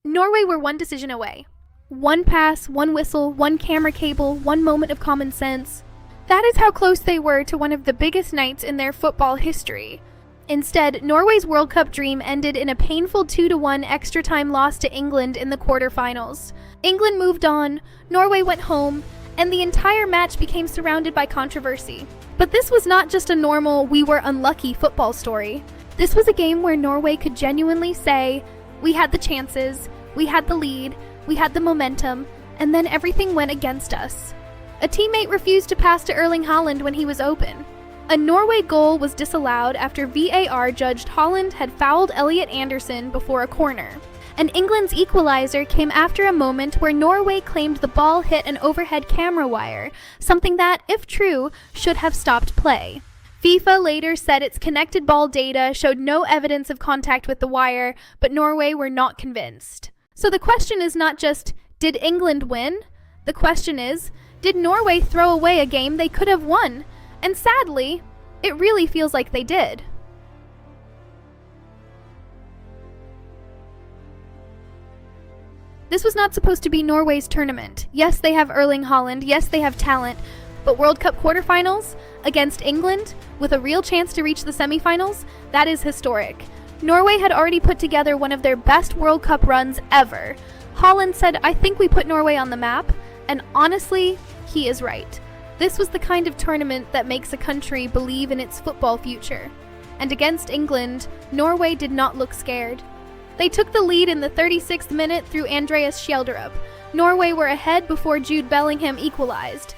Norway were one decision away. One pass, one whistle, one camera cable, one moment of common sense. That is how close they were to one of the biggest nights in their football history. Instead, Norway's World Cup dream ended in a painful 2-1 extra time loss to England in the quarterfinals. England moved on, Norway went home, and the entire match became surrounded by controversy. But this was not just a normal, we were unlucky football story. This was a game where Norway could genuinely say, we had the chances, we had the lead, we had the momentum, and then everything went against us. A teammate refused to pass to Erling Haaland when he was open. A Norway goal was disallowed after VAR judged Haaland had fouled Elliot Anderson before a corner. And England's equalizer came after a moment where Norway claimed the ball hit an overhead camera wire, something that, if true, should have stopped play. FIFA later said its connected ball data showed no evidence of contact with the wire, but Norway were not convinced. So the question is not just, did England win? The question is, did Norway throw away a game they could have won? And sadly, it really feels like they did. This was not supposed to be Norway's tournament. Yes, they have Erling Haaland, yes, they have talent, but World Cup quarterfinals against England, with a real chance to reach the semifinals, that is historic. Norway had already put together one of their best World Cup runs ever. Haaland said, "I think we put Norway on the map," and honestly, he is right. This was the kind of tournament that makes a country believe in its football future. And against England, Norway did not look scared. They took the lead in the 36th minute through Andreas Schjelderup. Norway were ahead before Jude Bellingham equalized.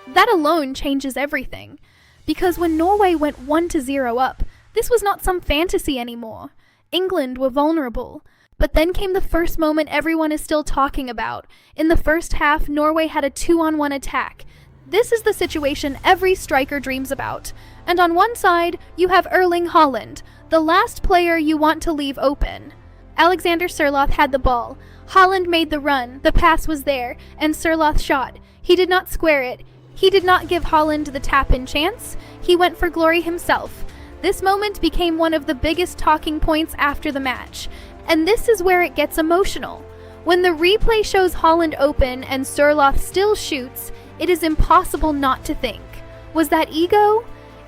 That alone changes everything. Because when Norway went 1-0 up, this was not some fantasy anymore. England were vulnerable. But then came the first moment everyone is still talking about. In the first half, Norway had a 2-on-1 attack. This is the situation every striker dreams about. And on one side, you have Erling Haaland, the last player you want to leave open. Alexander Sørloth had the ball. Haaland made the run, the pass was there, and Sørloth shot. He did not square it. He did not give Haaland the tap-in chance. He went for glory himself. This moment became one of the biggest talking points after the match. And this is where it gets emotional. When the replay shows Haaland open and Sørloth still shoots, it is impossible not to think, was that ego?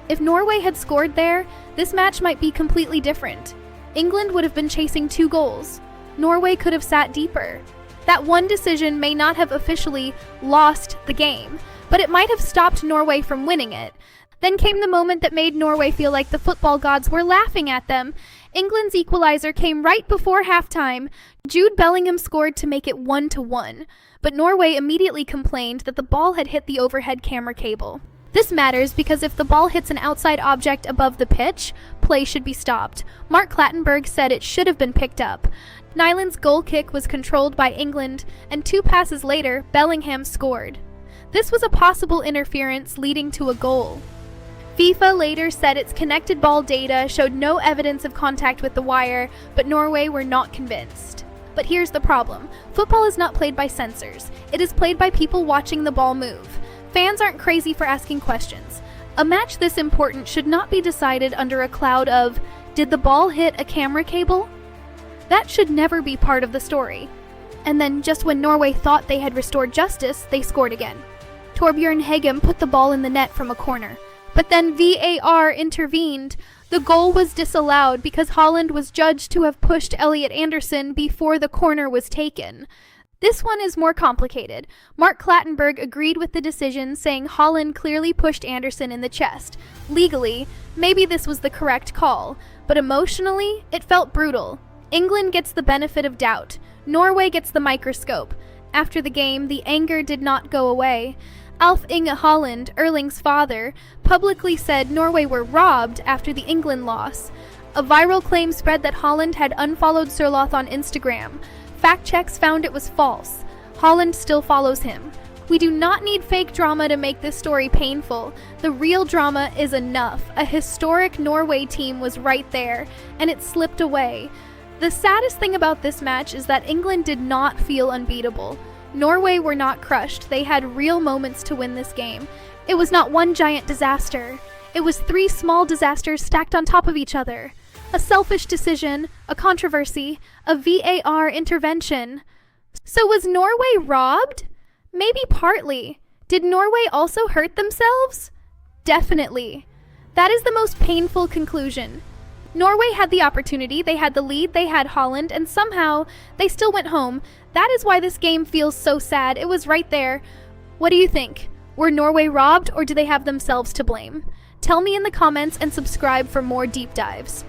If Norway had scored there, this match might be completely different. England would have been chasing 2 goals. Norway could have sat deeper. That one decision may not have officially lost the game, but it might have stopped Norway from winning it. Then came the moment that made Norway feel like the football gods were laughing at them. England's equalizer came right before halftime. Jude Bellingham scored to make it 1-1, but Norway immediately complained that the ball had hit the overhead camera cable. This matters because if the ball hits an outside object above the pitch, play should be stopped. Mark Clattenburg said it should have been picked up. Nyland's goal kick was controlled by England, and 2 passes later, Bellingham scored. This was a possible interference leading to a goal. FIFA later said its connected ball data showed no evidence of contact with the wire, but Norway were not convinced. But here's the problem. Football is not played by censors. It is played by people watching the ball move. Fans aren't crazy for asking questions. A match this important should not be decided under a cloud of, did the ball hit a camera cable? That should never be part of the story. And then just when Norway thought they had restored justice, they scored again. Torbjørn Hegem put the ball in the net from a corner. But then VAR intervened. The goal was disallowed because Haaland was judged to have pushed Elliot Anderson before the corner was taken. This one is more complicated. Mark Clattenburg agreed with the decision, saying Haaland clearly pushed Anderson in the chest. Legally, maybe this was the correct call, but emotionally, it felt brutal. England gets the benefit of doubt. Norway gets the microscope. After the game, the anger did not go away. Alf Inge Haaland, Erling's father, publicly said Norway were robbed after the England loss. A viral claim spread that Haaland had unfollowed Sørloth on Instagram. Fact checks found it was false. Haaland still follows him. We do not need fake drama to make this story painful. The real drama is enough. A historic Norway team was right there, and it slipped away. The saddest thing about this match is that England did not feel unbeatable. Norway were not crushed. They had real moments to win this game. It was not one giant disaster. It was 3 small disasters stacked on top of each other. A selfish decision, a controversy, a VAR intervention. So was Norway robbed? Maybe partly. Did Norway also hurt themselves? Definitely. That is the most painful conclusion. Norway had the opportunity, they had the lead, they had Haaland, and somehow they still went home. That is why this game feels so sad. It was right there. What do you think? Were Norway robbed, or do they have themselves to blame? Tell me in the comments and subscribe for more deep dives.